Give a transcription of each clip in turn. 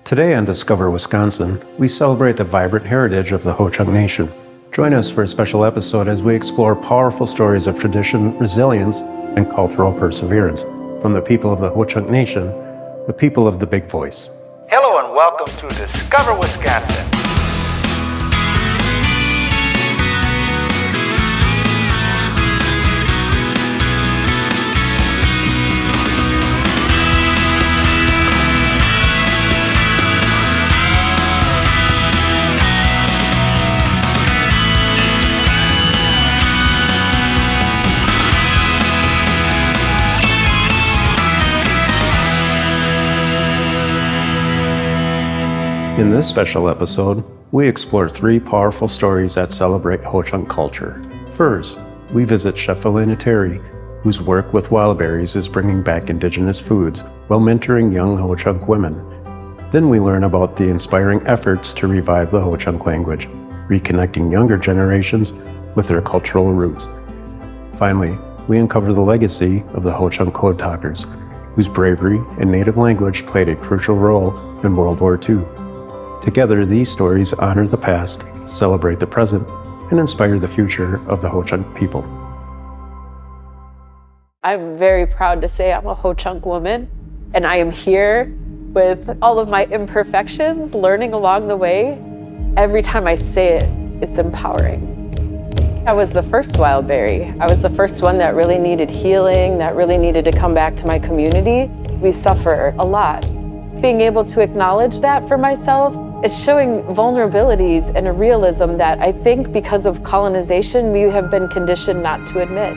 Today on Discover Wisconsin, we celebrate the vibrant heritage of the Ho-Chunk Nation. Join us for a special episode as we explore powerful stories of tradition, resilience, and cultural perseverance from the people of the Ho-Chunk Nation, the people of the Big Voice. Hello and welcome to Discover Wisconsin. In this special episode, we explore three powerful stories that celebrate Ho-Chunk culture. First, we visit Chef Elena, whose work with Bearies is bringing back Indigenous foods while mentoring young Ho-Chunk women. Then we learn about the inspiring efforts to revive the Ho-Chunk language, reconnecting younger generations with their cultural roots. Finally, we uncover the legacy of the Ho-Chunk code talkers, whose bravery and native language played a crucial role in World War II. Together, these stories honor the past, celebrate the present, and inspire the future of the Ho-Chunk people. I'm very proud to say I'm a Ho-Chunk woman, and I am here with all of my imperfections, learning along the way. Every time I say it, it's empowering. I was the first wild berry. I was the first one that really needed healing, that really needed to come back to my community. We suffer a lot. Being able to acknowledge that for myself, it's showing vulnerabilities and a realism that I think because of colonization, we have been conditioned not to admit.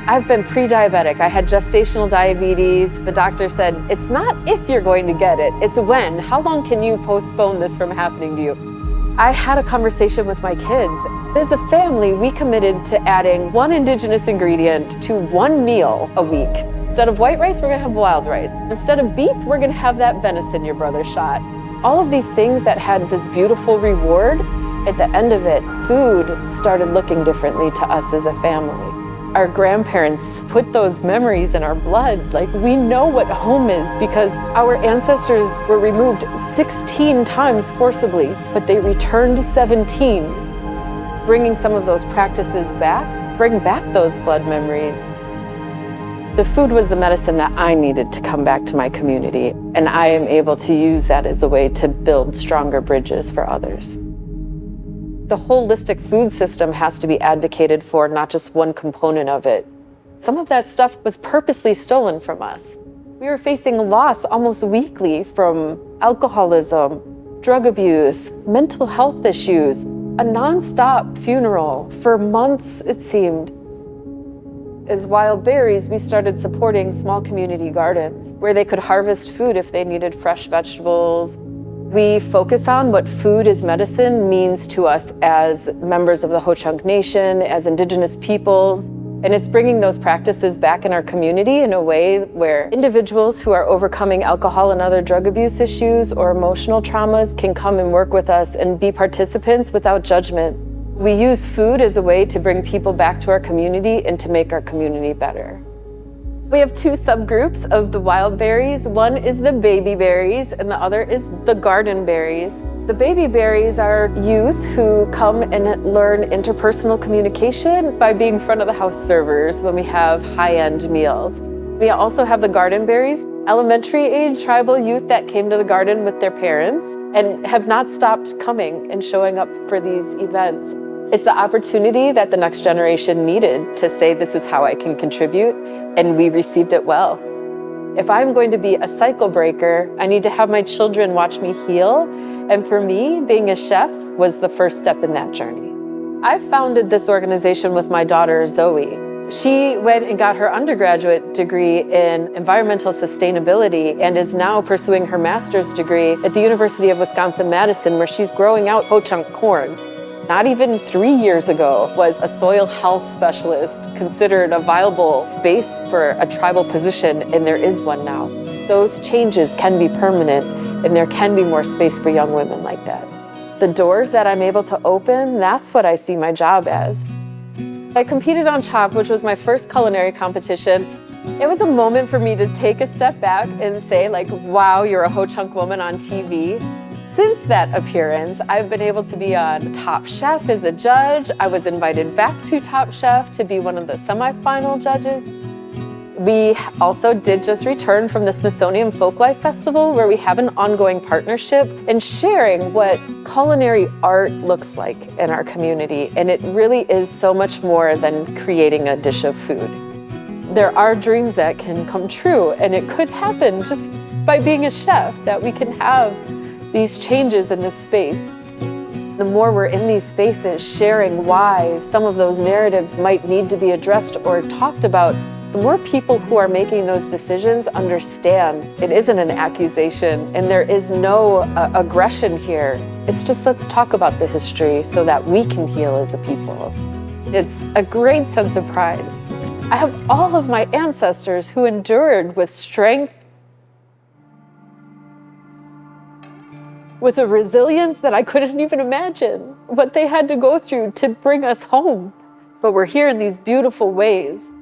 I've been pre-diabetic. I had gestational diabetes. The doctor said, it's not if you're going to get it, it's when. How long can you postpone this from happening to you? I had a conversation with my kids. As a family, we committed to adding one Indigenous ingredient to one meal a week. Instead of white rice, we're gonna have wild rice. Instead of beef, we're gonna have that venison your brother shot. All of these things that had this beautiful reward, at the end of it, food started looking differently to us as a family. Our grandparents put those memories in our blood. Like, we know what home is because our ancestors were removed 16 times forcibly, but they returned 17. Bringing some of those practices back, bring back those blood memories. The food was the medicine that I needed to come back to my community, and I am able to use that as a way to build stronger bridges for others. The holistic food system has to be advocated for, not just one component of it. Some of that stuff was purposely stolen from us. We were facing loss almost weekly from alcoholism, drug abuse, mental health issues, a nonstop funeral for months, it seemed. As Wild Berries, we started supporting small community gardens where they could harvest food if they needed fresh vegetables. We focus on what food as medicine means to us as members of the Ho-Chunk Nation, as Indigenous peoples, and it's bringing those practices back in our community in a way where individuals who are overcoming alcohol and other drug abuse issues or emotional traumas can come and work with us and be participants without judgment. We use food as a way to bring people back to our community and to make our community better. We have two subgroups of the wild berries. One is the baby berries and the other is the garden berries. The baby berries are youth who come and learn interpersonal communication by being front of the house servers when we have high-end meals. We also have the garden berries, elementary age tribal youth that came to the garden with their parents and have not stopped coming and showing up for these events. It's the opportunity that the next generation needed to say, this is how I can contribute, and we received it well. If I'm going to be a cycle breaker, I need to have my children watch me heal, and for me, being a chef was the first step in that journey. I founded this organization with my daughter, Zoe. She went and got her undergraduate degree in environmental sustainability and is now pursuing her master's degree at the University of Wisconsin-Madison, where she's growing out Ho-Chunk corn. Not even 3 years ago was a soil health specialist considered a viable space for a tribal position, and there is one now. Those changes can be permanent, and there can be more space for young women like that. The doors that I'm able to open, that's what I see my job as. I competed on CHOP, which was my first culinary competition. It was a moment for me to take a step back and say, like, wow, you're a Ho-Chunk woman on TV. Since that appearance, I've been able to be on Top Chef as a judge. I was invited back to Top Chef to be one of the semifinal judges. We also did just return from the Smithsonian Folklife Festival, where we have an ongoing partnership and sharing what culinary art looks like in our community. And it really is so much more than creating a dish of food. There are dreams that can come true, and it could happen just by being a chef, that we can have these changes in this space. The more we're in these spaces sharing why some of those narratives might need to be addressed or talked about, the more people who are making those decisions understand it isn't an accusation and there is no aggression here. It's just, let's talk about the history so that we can heal as a people. It's a great sense of pride. I have all of my ancestors who endured with strength, with a resilience that I couldn't even imagine what they had to go through to bring us home. But we're here in these beautiful ways.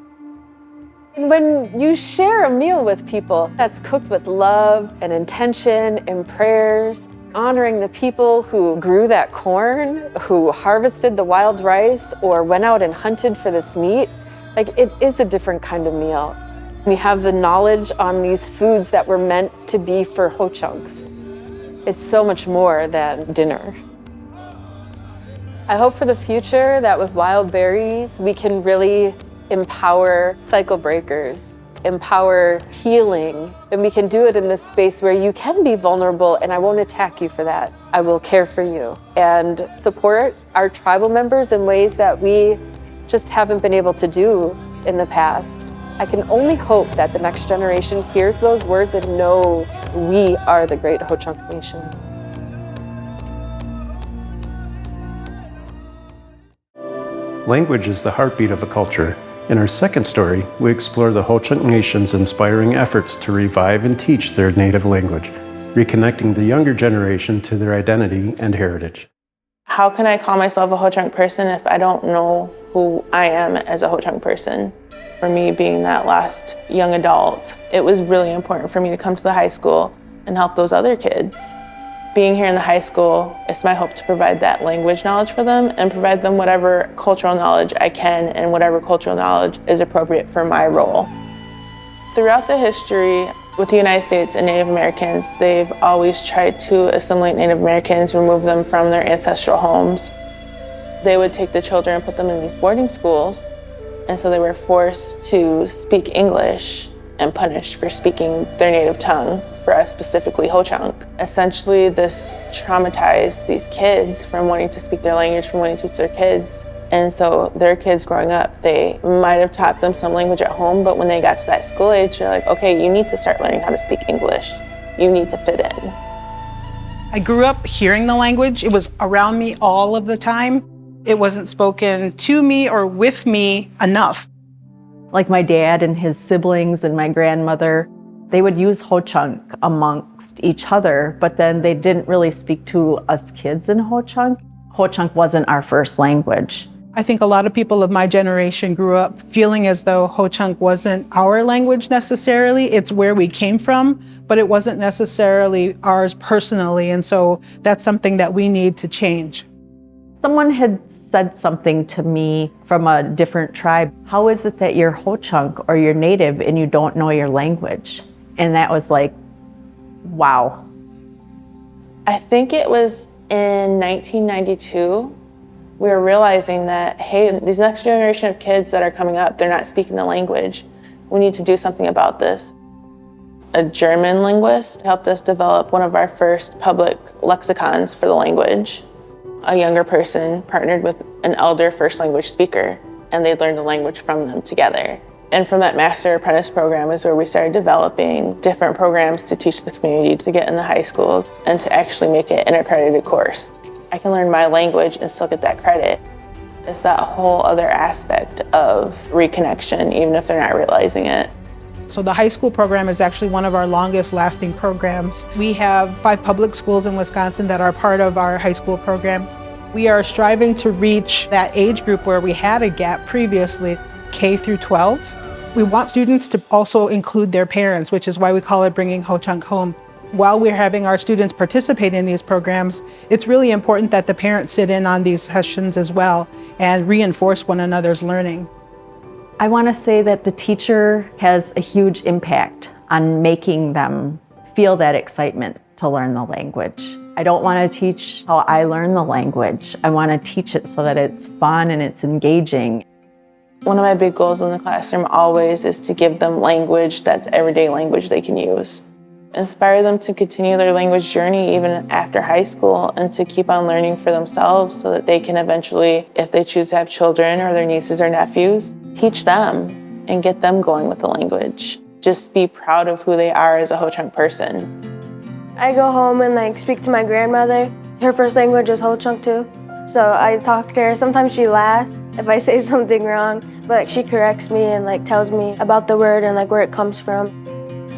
And when you share a meal with people that's cooked with love and intention and prayers, honoring the people who grew that corn, who harvested the wild rice, or went out and hunted for this meat, like, it is a different kind of meal. We have the knowledge on these foods that were meant to be for Ho-Chunks. It's so much more than dinner. I hope for the future that with Wild Bearies, we can really empower cycle breakers, empower healing, and we can do it in this space where you can be vulnerable and I won't attack you for that. I will care for you and support our tribal members in ways that we just haven't been able to do in the past. I can only hope that the next generation hears those words and know we are the great Ho-Chunk Nation. Language is the heartbeat of a culture. In our second story, we explore the Ho-Chunk Nation's inspiring efforts to revive and teach their native language, reconnecting the younger generation to their identity and heritage. How can I call myself a Ho-Chunk person if I don't know who I am as a Ho-Chunk person? For me, being that last young adult, it was really important for me to come to the high school and help those other kids. Being here in the high school, it's my hope to provide that language knowledge for them and provide them whatever cultural knowledge I can and whatever cultural knowledge is appropriate for my role. Throughout the history with the United States and Native Americans, they've always tried to assimilate Native Americans, remove them from their ancestral homes. They would take the children and put them in these boarding schools, and so they were forced to speak English and punished for speaking their native tongue, for us specifically Ho-Chunk. Essentially, this traumatized these kids from wanting to speak their language, from wanting to teach their kids. And so their kids growing up, they might have taught them some language at home, but when they got to that school age, they're like, okay, you need to start learning how to speak English. You need to fit in. I grew up hearing the language. It was around me all of the time. It wasn't spoken to me or with me enough. Like my dad and his siblings and my grandmother, they would use Ho-Chunk amongst each other, but then they didn't really speak to us kids in Ho-Chunk. Ho-Chunk wasn't our first language. I think a lot of people of my generation grew up feeling as though Ho-Chunk wasn't our language necessarily. It's where we came from, but it wasn't necessarily ours personally. And so that's something that we need to change. Someone had said something to me from a different tribe. How is it that you're Ho-Chunk or you're Native and you don't know your language? And that was like, wow. I think it was in 1992, we were realizing that, hey, these next generation of kids that are coming up, they're not speaking the language. We need to do something about this. A German linguist helped us develop one of our first public lexicons for the language. A younger person partnered with an elder first language speaker, and they learned the language from them together. And from that Master Apprentice program is where we started developing different programs to teach the community to get in the high schools and to actually make it an accredited course. I can learn my language and still get that credit. It's that whole other aspect of reconnection, even if they're not realizing it. So the high school program is actually one of our longest lasting programs. We have 5 public schools in Wisconsin that are part of our high school program. We are striving to reach that age group where we had a gap previously, K through 12. We want students to also include their parents, which is why we call it Bringing Ho-Chunk Home. While we're having our students participate in these programs, it's really important that the parents sit in on these sessions as well and reinforce one another's learning. I want to say that the teacher has a huge impact on making them feel that excitement to learn the language. I don't want to teach how I learn the language. I want to teach it so that it's fun and it's engaging. One of my big goals in the classroom always is to give them language that's everyday language they can use. Inspire them to continue their language journey even after high school and to keep on learning for themselves so that they can eventually, if they choose to have children or their nieces or nephews, teach them and get them going with the language. Just be proud of who they are as a Ho-Chunk person. I go home and speak to my grandmother. Her first language is Ho-Chunk too. So I talk to her. Sometimes she laughs if I say something wrong, but she corrects me and tells me about the word and where it comes from.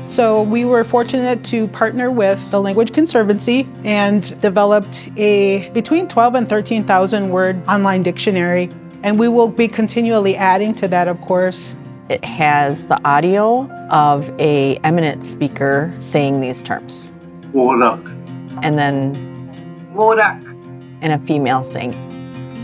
So we were fortunate to partner with the Language Conservancy and developed a between 12 and 13,000 word online dictionary. And we will be continually adding to that, of course. It has the audio of an eminent speaker saying these terms. Wodak. And then Wodak. and a female saying.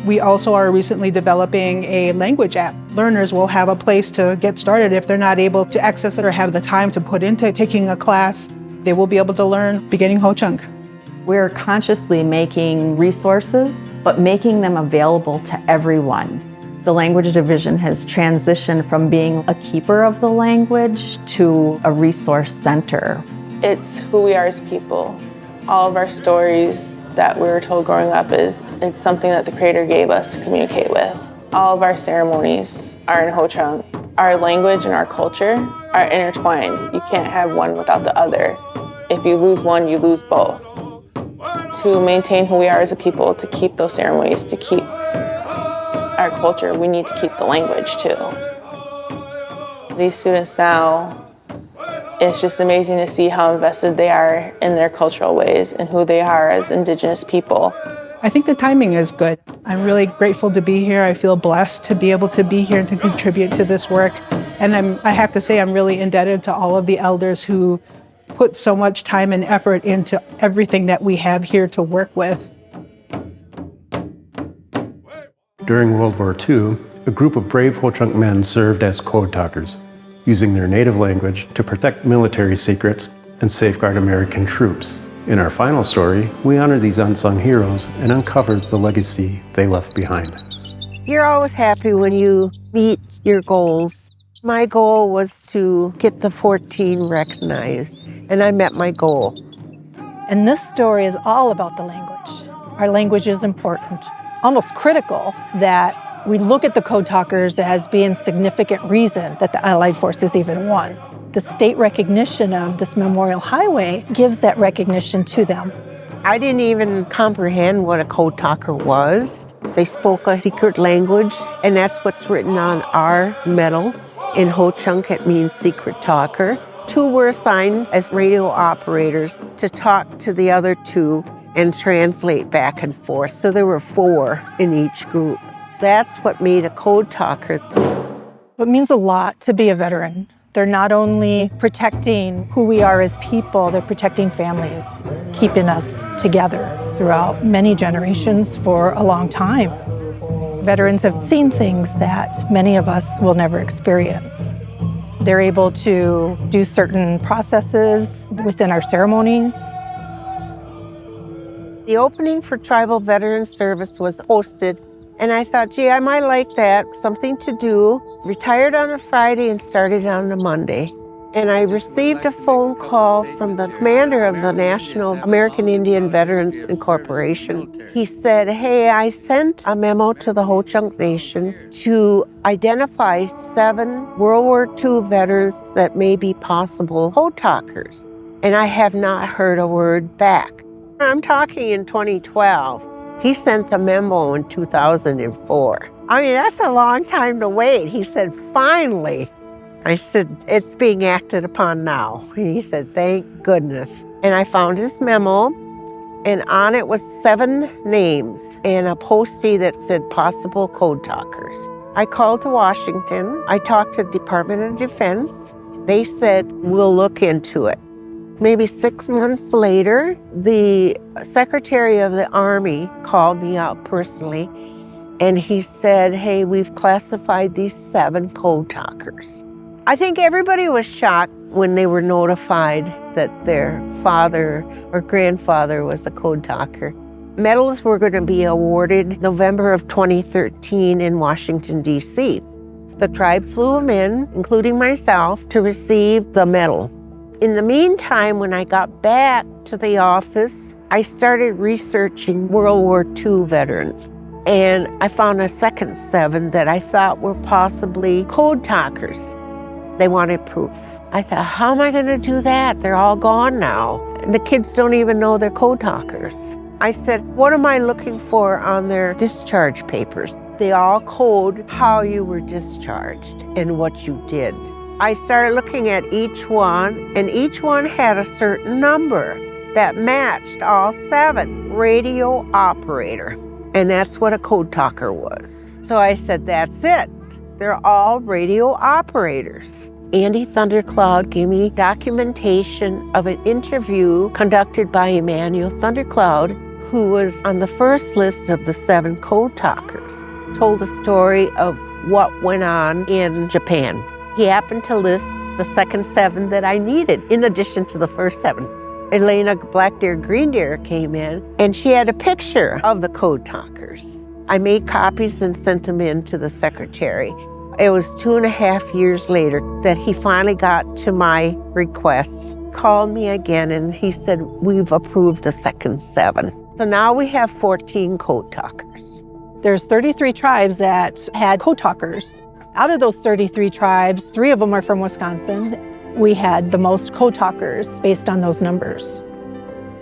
We also are recently developing a language app. Learners will have a place to get started if they're not able to access it or have the time to put into taking a class. They will be able to learn beginning Ho-Chunk. We're consciously making resources, but making them available to everyone. The language division has transitioned from being a keeper of the language to a resource center. It's who we are as people. All of our stories that we were told growing up it's something that the Creator gave us to communicate with. All of our ceremonies are in Ho-Chunk. Our language and our culture are intertwined. You can't have one without the other. If you lose one, you lose both. To maintain who we are as a people, to keep those ceremonies, to keep our culture, we need to keep the language too. These students now, it's just amazing to see how invested they are in their cultural ways and who they are as Indigenous people. I think the timing is good. I'm really grateful to be here. I feel blessed to be able to be here and to contribute to this work. And I have to say I'm really indebted to all of the elders who put so much time and effort into everything that we have here to work with. During World War II, a group of brave Ho-Chunk men served as code talkers, using their native language to protect military secrets and safeguard American troops. In our final story, we honor these unsung heroes and uncover the legacy they left behind. You're always happy when you meet your goals. My goal was to get the 14 recognized, and I met my goal. And this story is all about the language. Our language is important, almost critical that we look at the code talkers as being significant reason that the Allied forces even won. The state recognition of this Memorial Highway gives that recognition to them. I didn't even comprehend what a code talker was. They spoke a secret language, and that's what's written on our medal. In Ho-Chunk, it means secret talker. 2 were assigned as radio operators to talk to the other 2 and translate back and forth. So there were 4 in each group. That's what made a code talker. It means a lot to be a veteran. They're not only protecting who we are as people, they're protecting families, keeping us together throughout many generations for a long time. Veterans have seen things that many of us will never experience. They're able to do certain processes within our ceremonies. The opening for Tribal Veteran Service was posted, and I thought, gee, I might like that, something to do. Retired on a Friday and started on a Monday. And I received a phone call from the commander of the National American Indian Veterans Incorporation. He said, hey, I sent a memo to the Ho-Chunk Nation to identify 7 World War II veterans that may be possible code talkers. And I have not heard a word back. I'm talking in 2012. He sent a memo in 2004. I mean, that's a long time to wait. He said, finally. I said, it's being acted upon now. And he said, thank goodness. And I found his memo, and on it was 7 names and a postie that said possible code talkers. I called to Washington. I talked to the Department of Defense. They said, we'll look into it. Maybe 6 months later, the Secretary of the Army called me out personally, and he said, hey, we've classified these 7 code talkers. I think everybody was shocked when they were notified that their father or grandfather was a code talker. Medals were going to be awarded November of 2013 in Washington, D.C. The tribe flew them in, including myself, to receive the medal. In the meantime, when I got back to the office, I started researching World War II veterans. And I found a second 7 that I thought were possibly code talkers. They wanted proof. I thought, how am I going to do that? They're all gone now. And the kids don't even know they're code talkers. I said, what am I looking for on their discharge papers? They all code how you were discharged and what you did. I started looking at each one, and each one had a certain number that matched all 7. Radio operator. And that's what a code talker was. So I said, that's it. They're all radio operators. Andy Thundercloud gave me documentation of an interview conducted by Emmanuel Thundercloud, who was on the first list of the 7 code talkers. Told the story of what went on in Japan. He happened to list the second 7 that I needed, in addition to the first 7. Elena Black Deer Green Deer came in, and she had a picture of the code talkers. I made copies and sent them in to the secretary. It was 2.5 years later that he finally got to my request, called me again, and he said, we've approved the second 7. So now we have 14 code talkers. There's 33 tribes that had code talkers. Out of those 33 tribes, 3 of them are from Wisconsin. We had the most code talkers based on those numbers.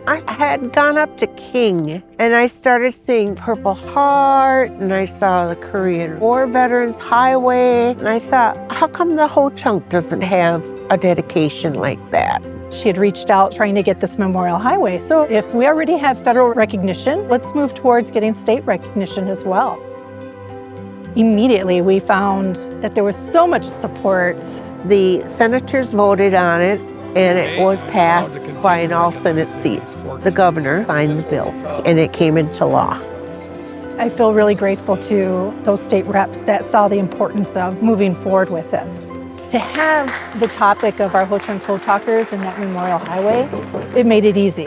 I had gone up to King, and I started seeing Purple Heart, and I saw the Korean War Veterans Highway, and I thought, how come the Ho-Chunk doesn't have a dedication like that? She had reached out trying to get this memorial highway. So if we already have federal recognition, let's move towards getting state recognition as well. Immediately, we found that there was so much support. The senators voted on it, and it was passed by an all-Senate seat. The governor signed the bill, and it came into law. I feel really grateful to those state reps that saw the importance of moving forward with this. To have the topic of our Ho-Chunk code talkers in that memorial highway, it made it easy.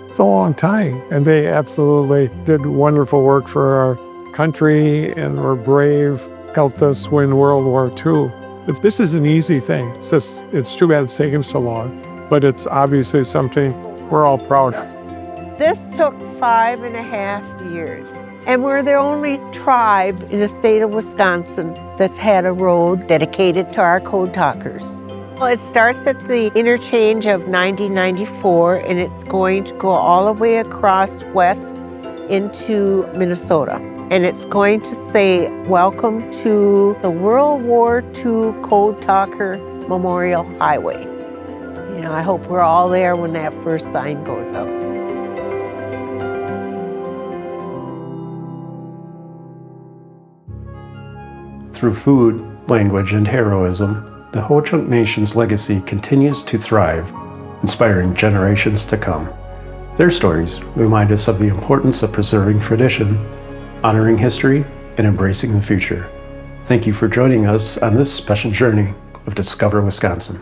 It's a long time, and they absolutely did wonderful work for our country and were brave, helped us win World War II. But this is an easy thing. It's too bad it's taken so long, but it's obviously something we're all proud of. This took 5.5 years, and we're the only tribe in the state of Wisconsin that's had a road dedicated to our code talkers. Well, it starts at the interchange of 9094, and it's going to go all the way across west into Minnesota. And it's going to say, welcome to the World War II Code Talker Memorial Highway. You know, I hope we're all there when that first sign goes up. Through food, language, and heroism, the Ho-Chunk Nation's legacy continues to thrive, inspiring generations to come. Their stories remind us of the importance of preserving tradition, honoring history, and embracing the future. Thank you for joining us on this special journey of Discover Wisconsin.